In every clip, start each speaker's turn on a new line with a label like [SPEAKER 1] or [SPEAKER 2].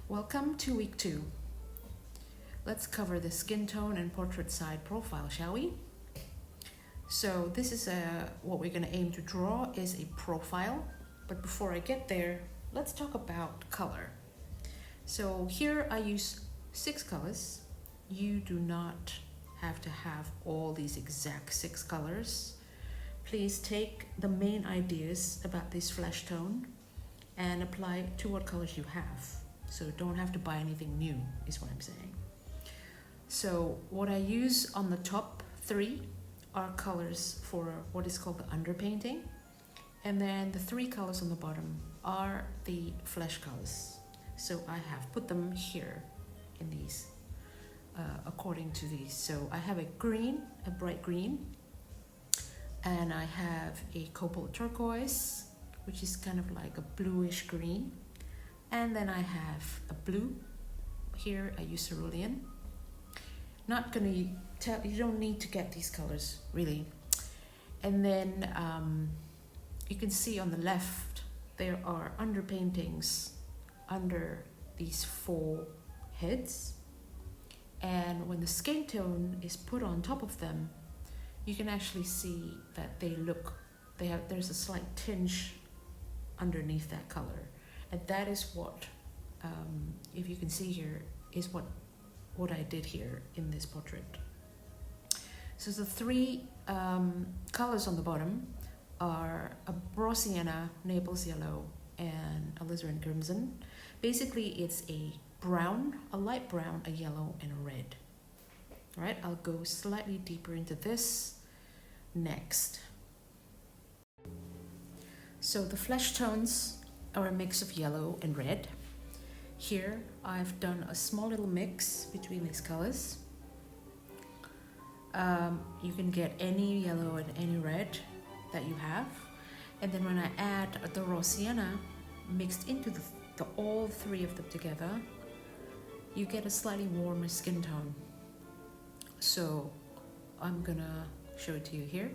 [SPEAKER 1] Welcome to week 2. Let's cover the skin tone and portrait side profile, shall we? So this is what we're going to aim to draw is a profile. But before I get there, let's talk about color. So here I use 6 colors. You do not have to have all these exact 6 colors. Please take the main ideas about this flesh tone and apply it to what colors you have. So don't have to buy anything new, is what I'm saying. So what I use on the top 3 are colors for what is called the underpainting. And then the 3 colors on the bottom are the flesh colors. So I have put them here in these, according to these. So I have a green, a bright green, and I have a cobalt turquoise, which is kind of like a bluish green. And then I have a blue. Here I use cerulean. Not gonna tell, you don't need to get these colors really. And then you can see on the left there are underpaintings under these 4 heads. And when the skin tone is put on top of them, you can actually see that there's a slight tinge underneath that color. And that is what, if you can see here, is what I did here in this portrait. So the 3 colors on the bottom are a Raw Sienna, Naples Yellow, and Alizarin Crimson. Basically, it's a brown, a light brown, a yellow, and a red. All right, I'll go slightly deeper into this next. So the flesh tones are a mix of yellow and red. Here I've done a small little mix between these colors. You can get any yellow and any red that you have. And then when I add the Raw Sienna mixed into all 3 of them together, you get a slightly warmer skin tone. So I'm gonna show it to you here.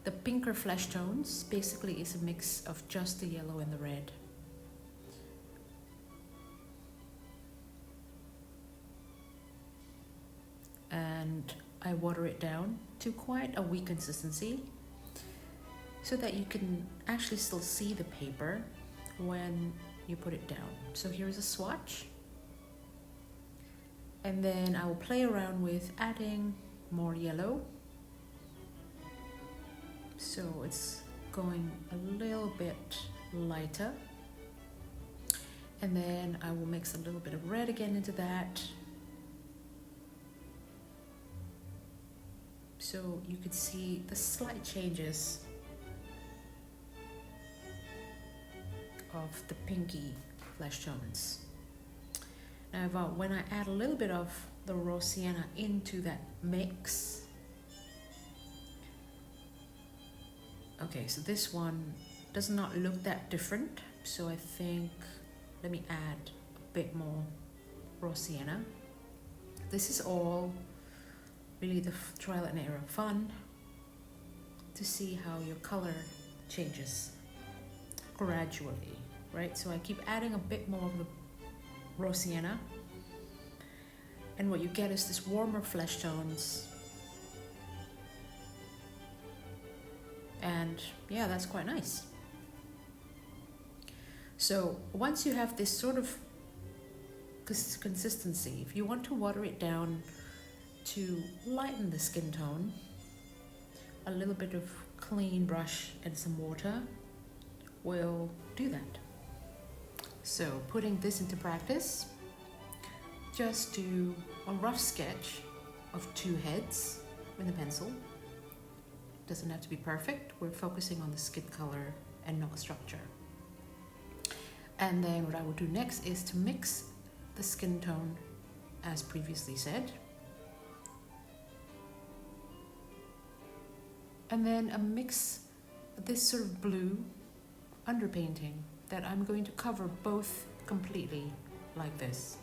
[SPEAKER 1] The pinker flesh tones basically is a mix of just the yellow and the red. And I water it down to quite a weak consistency so that you can actually still see the paper when you put it down. So here's a swatch. And then I will play around with adding more yellow. So it's going a little bit lighter. And then I will mix a little bit of red again into that. So you could see the slight changes of the pinky flesh tones. Now when I add a little bit of the Raw Sienna into that mix, okay, so this one does not look that different. So I think, let me add a bit more Raw Sienna. This is all really the trial and error fun to see how your color changes gradually, right? So I keep adding a bit more of the Raw Sienna. And what you get is this warmer flesh tones. And yeah, that's quite nice. So once you have this sort of consistency, if you want to water it down to lighten the skin tone, a little bit of clean brush and some water will do that. So putting this into practice, just do a rough sketch of 2 heads with a pencil. Doesn't have to be perfect. We're focusing on the skin color and not structure. And then what I will do next is to mix the skin tone as previously said. And then mix this sort of blue underpainting that I'm going to cover both completely like this.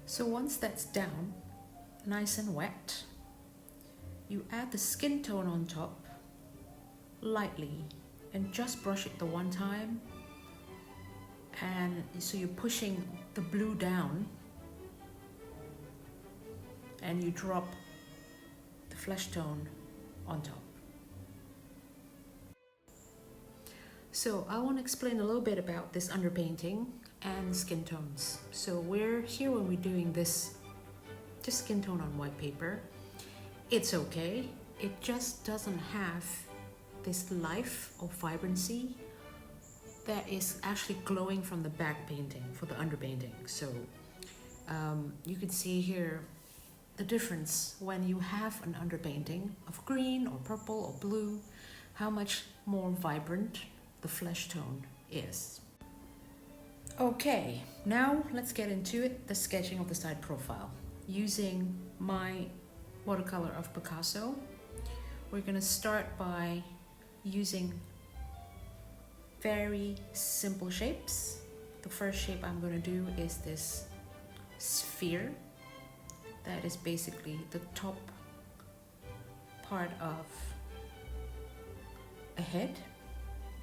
[SPEAKER 1] So once that's down, nice and wet, you add the skin tone on top lightly and just brush it the one time And so you're pushing the blue down and you drop the flesh tone on top. So I want to explain a little bit about this underpainting and skin tones. So we're here when we're doing this, just skin tone on white paper. It's okay. It just doesn't have this life or vibrancy that is actually glowing from the back painting for the underpainting. So you can see here the difference when you have an underpainting of green or purple or blue, how much more vibrant the flesh tone is. Okay, now let's get into it, the sketching of the side profile. Using my watercolor of Picasso, we're going to start by using very simple shapes. The first shape I'm going to do is this sphere. That is basically the top part of a head.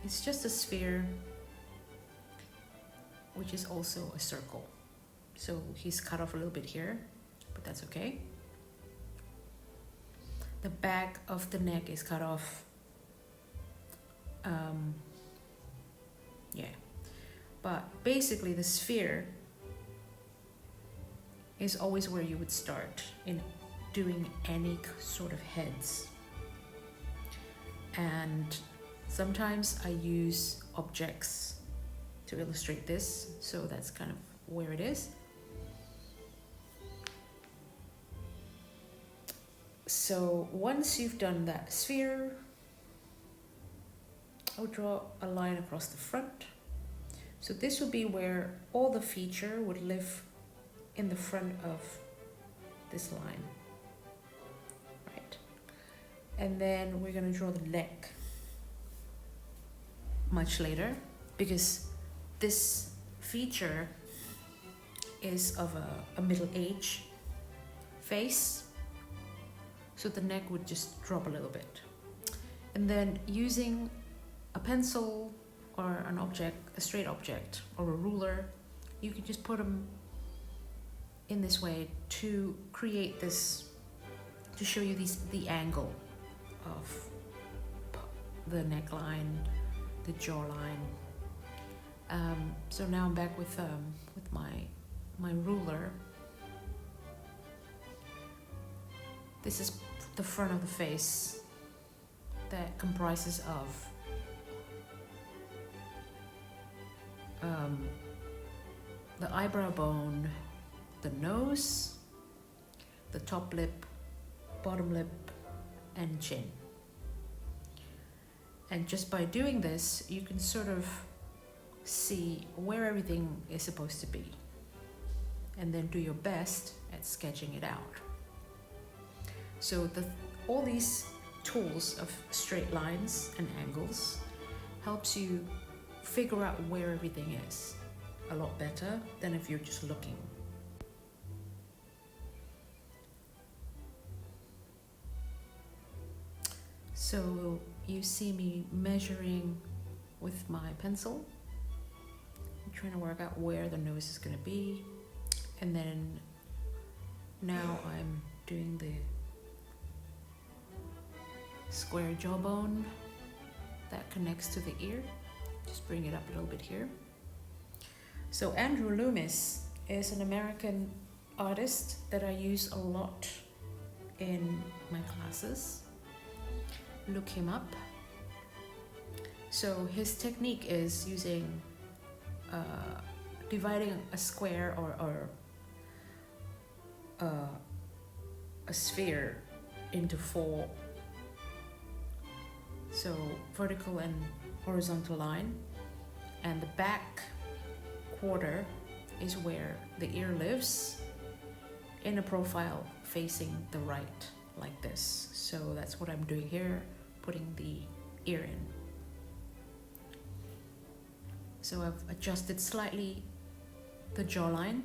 [SPEAKER 1] It's just a sphere, which is also a circle. So he's cut off a little bit here, but that's okay. The back of the neck is cut off. But basically the sphere is always where you would start in doing any sort of heads. And sometimes I use objects to illustrate this, so that's kind of where it is. So once you've done that sphere, I'll draw a line across the front. So this would be where all the feature would live in the front of this line, right? And then we're gonna draw the neck much later, because this feature is of a middle-aged face, so the neck would just drop a little bit. And then using a pencil or an object, a straight object or a ruler, you can just put them in this way to create this, to show you the angle of the neckline, the jawline. So now I'm back with my ruler. This is the front of the face that comprises of the eyebrow bone, the nose, the top lip, bottom lip, and chin. And just by doing this, you can sort of see where everything is supposed to be, and then do your best at sketching it out. So all these tools of straight lines and angles helps you figure out where everything is a lot better than if you're just looking. So you see me measuring with my pencil. I'm trying to work out where the nose is going to be. And then now I'm doing the square jawbone that connects to the ear. Just bring it up a little bit here. So Andrew Loomis is an American artist that I use a lot in my classes. Look him up. So his technique is using dividing a square or a sphere into 4, so vertical and horizontal line, and the back quarter is where the ear lives, in a profile facing the right, like this. So that's what I'm doing here, putting the ear in. So I've adjusted slightly the jawline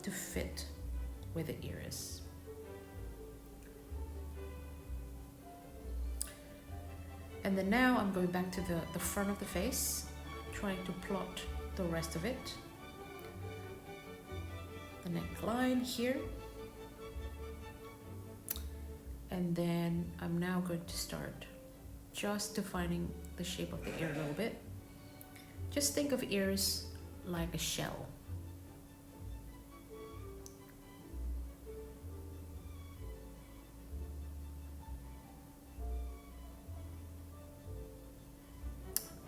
[SPEAKER 1] to fit where the ear is. And then now I'm going back to the front of the face, trying to plot the rest of it. The neckline here. And then I'm now going to start just defining the shape of the ear a little bit. Just think of ears like a shell.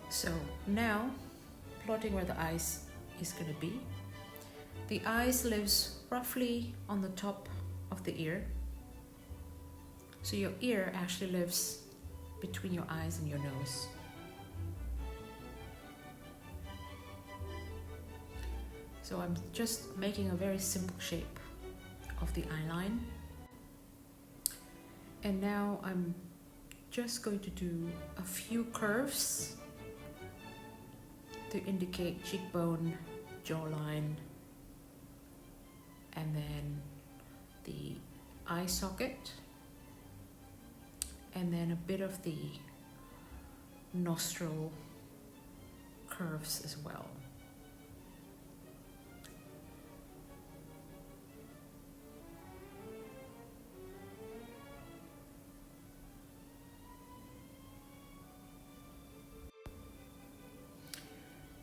[SPEAKER 1] So now, plotting where the eyes is going to be. The eyes lives roughly on the top of the ear. So your ear actually lives between your eyes and your nose. So I'm just making a very simple shape of the eye line. And now I'm just going to do a few curves to indicate cheekbone, jawline, and then the eye socket, and then a bit of the nostril curves as well.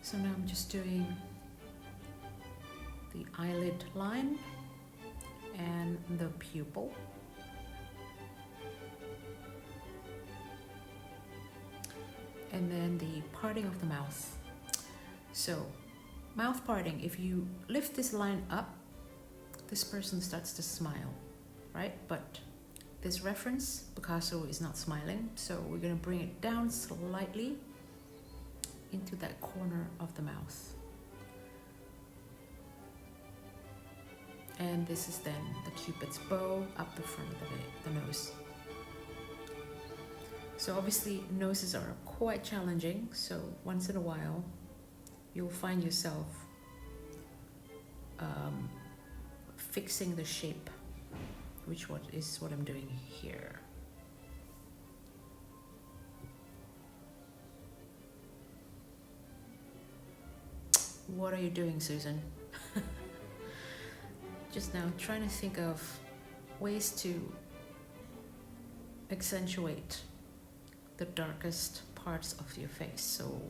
[SPEAKER 1] So now I'm just doing the eyelid line and the pupil. And then the parting of the mouth. So, mouth parting, if you lift this line up, this person starts to smile, right? But this reference, Picasso is not smiling, so we're going to bring it down slightly into that corner of the mouth. And this is then the Cupid's bow up the front of the nose. So obviously noses are quite challenging, so once in a while you'll find yourself fixing the shape, which is what I'm doing here. What are you doing, Susan? Just now trying to think of ways to accentuate the darkest parts of your face. So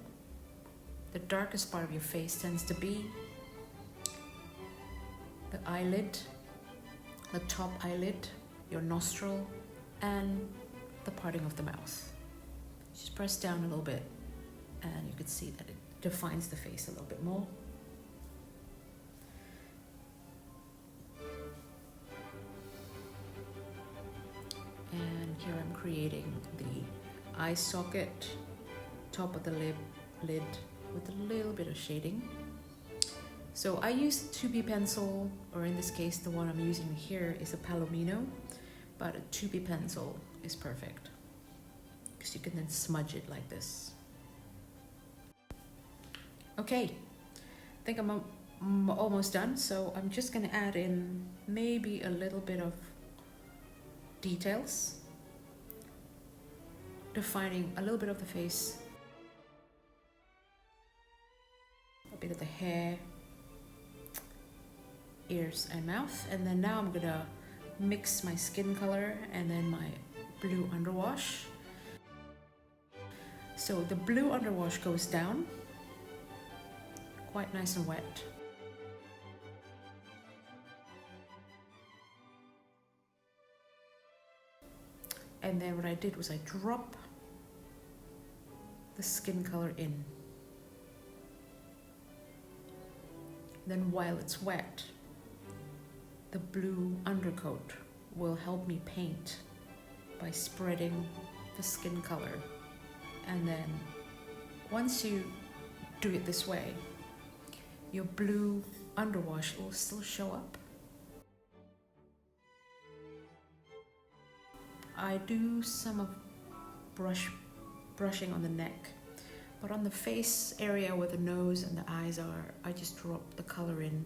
[SPEAKER 1] the darkest part of your face tends to be the eyelid, the top eyelid, your nostril, and the parting of the mouth. Just press down a little bit and you can see that it defines the face a little bit more. And here I'm creating the eye socket, top of the lid with a little bit of shading. So I use 2B pencil, or in this case the one I'm using here is a palomino, but a 2B pencil is perfect because you can then smudge it like this. Okay, I think I'm almost done, so I'm just going to add in maybe a little bit of details, defining a little bit of the face, a bit of the hair, ears and mouth. And then now I'm going to mix my skin color and then my blue underwash. So the blue underwash goes down quite nice and wet. And then what I did was I drop the skin color in. Then while it's wet, the blue undercoat will help me paint by spreading the skin color. And then once you do it this way, your blue underwash will still show up. I do some of brushing on the neck, but on the face area where the nose and the eyes are, I just drop the color in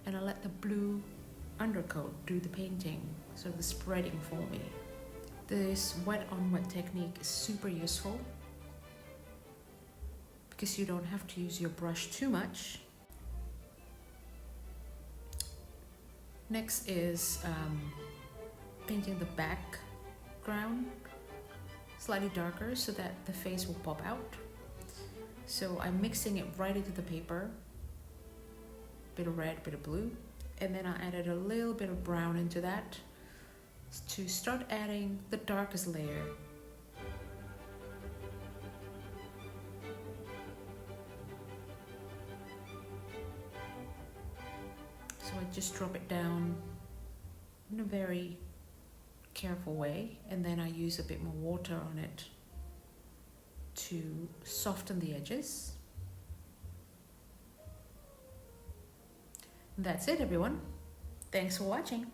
[SPEAKER 1] and I let the blue undercoat do the painting, so the spreading for me. This wet on wet technique is super useful because you don't have to use your brush too much. Next is painting the background slightly darker so that the face will pop out. So I'm mixing it right into the paper, bit of red, bit of blue, and then I added a little bit of brown into that to start adding the darkest layer. So I just drop it down in a very careful way, and then I use a bit more water on it to soften the edges. That's it, everyone. Thanks for watching.